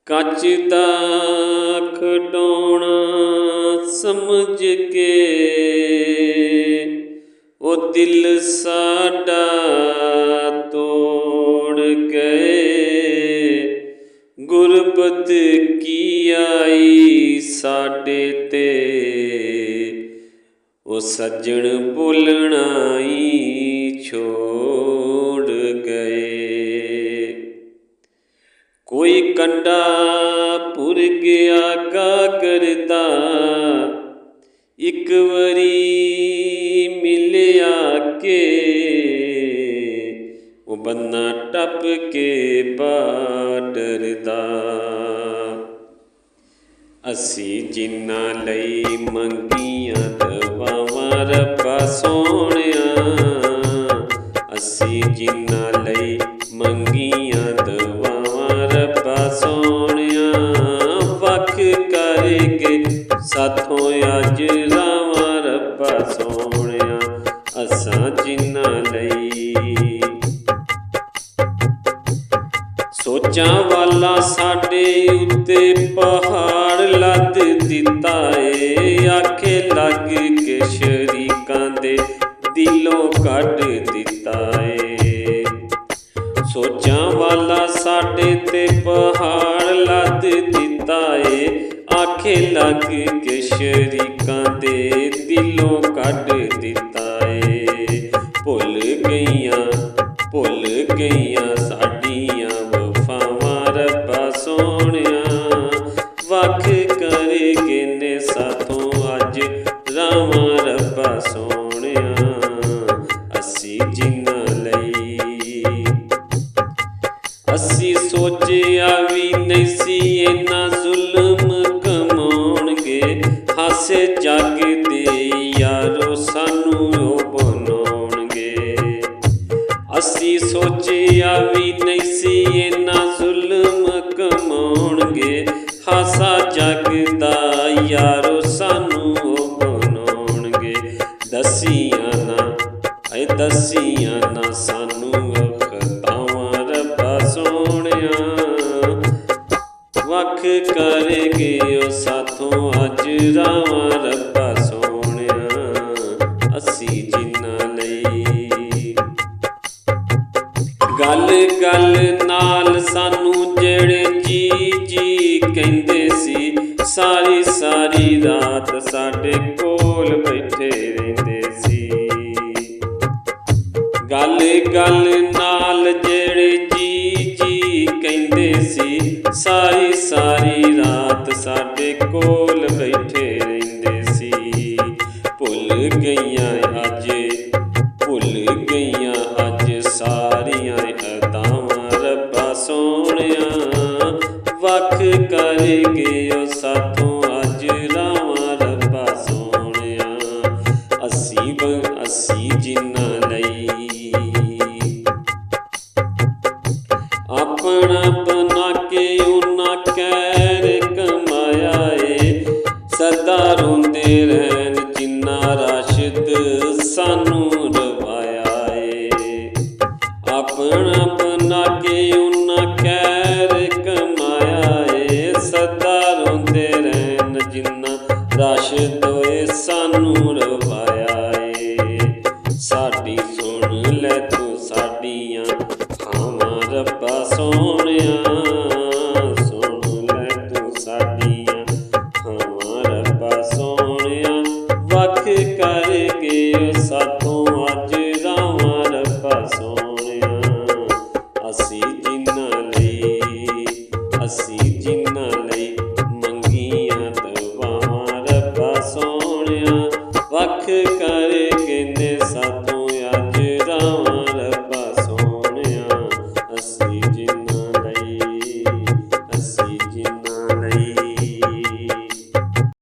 ਕੱਚ ਦਾ ਖਿਡੌਣਾ ਸਮਝ ਕੇ ਉਹ ਦਿਲ ਸਾਡਾ ਤੋੜ ਗਏ। ਗੁਰਬਤ ਕੀ ਆਈ ਸਾਡੇ ਤੇ, ਉਹ ਸੱਜਣ ਬੋਲਣਾ ਹੀ ਛੋੜ ਗਏ। ਕੋਈ ਕੰਡਾ ਭੁਰ ਗਿਆ ਗਾਗਰ ਦਾ, ਇੱਕ ਵਾਰੀ ਮਿਲਿਆ ਕੇ ਉਹ ਬੰਨਾ ਟੱਪ ਕੇ ਬਾਰਡਰ ਦਾ। ਅਸੀਂ ਜਿਨ੍ਹਾਂ ਲਈ ਮੰਗੀਆਂ ਦਵਾਵਾਂ ਰੱਬਾ ਸੋਹਣਿਆ, ਅਸੀਂ ਜਿਨ੍ਹਾਂ ਲਈ ਮੰਗੀਆਂ ਦਵਾਵਾਂ ਰੱਬਾ ਸੋਹਣਿਆ, ਵੱਖ ਕਰਕੇ ਸਾਥੋਂ ਅੱਜ ਰਾਵਾਂ ਰੱਬਾ ਸੋਹਣਿਆ। ਅਸਾਂ ਜਿਨ੍ਹਾਂ ਲਈ ਸੋਚਾਂ ਵਾਲਾ ਸਾਡੇ ਉੱਤੇ ਪਹਾੜ ਲੱਦ ਦਿੱਤਾ ਏ, ਆਖੇ ਲੱਗ ਕੇ ਸ਼ਰੀਕਾਂ ਦੇ ਦਿਲੋਂ ਕੱਢ ਦਿੱਤਾ ਏ। ਸੋਚਾਂ ਵਾਲਾ ਸਾਡੇ ਤੇ ਪਹਾੜ ਲੱਦ ਦਿੱਤਾ ਏ, ਆਖੇ ਲੱਗ ਕੇ ਸ਼ਰੀਕਾਂ ਦੇ ਦਿਲੋਂ ਕੱਢ ਦਿੱਤਾ ਏ। ਭੁੱਲ ਗਈਆਂ ਸਾਡੀਆਂ ਵਫਾਵਾਂ ਰੱਬਾ ਸੋਹਣਿਆ, ਵੱਖ ਕਰੇਗੇ ਨੇ ਸਾਥੋਂ ਅੱਜ ਰਾਵਾਂ ਰੱਬਾ ਸੋਹਣਿਆ। ਅਸੀਂ ਜਿਨ੍ਹਾਂ ਲਈ ਅਸੀਂ ਸੋਚਿਆ ਵੀ ਨਹੀਂ ਸੀ ਇੰਨਾ ਜ਼ੁਲਮ ਕਮਾਉਣਗੇ, ਹਾਸੇ ਜੱਗ ਦੇ ਯਾਰੋ ਸਾਨੂੰ ਉਹ ਬਣਾਉਣਗੇ। ਅਸੀਂ ਸੋਚਿਆ ਵੀ ਨਹੀਂ ਸੀ ਇੰਨਾ ਜ਼ੁਲਮ ਕਮਾਉਣਗੇ, ਹਾਸਾ ਜੱਗ ਦਾ ਯਾਰੋ ਸਾਨੂੰ ਉਹ ਬਣਾਉਣਗੇ। ਦਸੀਆਂ ਨਾ ਸਾਨੂੰ ਖਤਾਵਾਂ ਰੱਬਾ ਸੋਹਣਿਆ, ਵੱਖ ਕਰੇਗੇ ਉਹ ਸਾਥੋਂ ਅੱਜ ਰਾਵਾਂ ਰੱਬਾ ਸੋਹਣਿਆ। ਅਸੀਂ ਜਿਨ੍ਹਾਂ ਲਈ ਗੱਲ ਨਾਲ ਸਾਨੂੰ ਜਿਹੜੇ ਜੀ ਕਹਿੰਦੇ ਸੀ, ਸਾਰੀ ਰਾਤ ਸਾਡੇ ਕੋਲ ਬੈਠੇ ਰਹਿੰਦੇ ਸੀ। ਗੱਲ ਨਾਲ ਜਿਹੜੇ ਜੀ ਕਹਿੰਦੇ ਸੀ, ਸਾਰੀ ਰਾਤ ਸਾਡੇ ਕੋਲ ਬੈਠੇ ਰਹਿੰਦੇ ਸੀ। ਭੁੱਲ ਗਈਆਂ ਅੱਜ ਸਾਰੀਆਂ ਅਦਾਵਾਂ ਰੱਬਾ ਸੋਹਣਿਆ, ਵੱਖ ਕਰਗੇ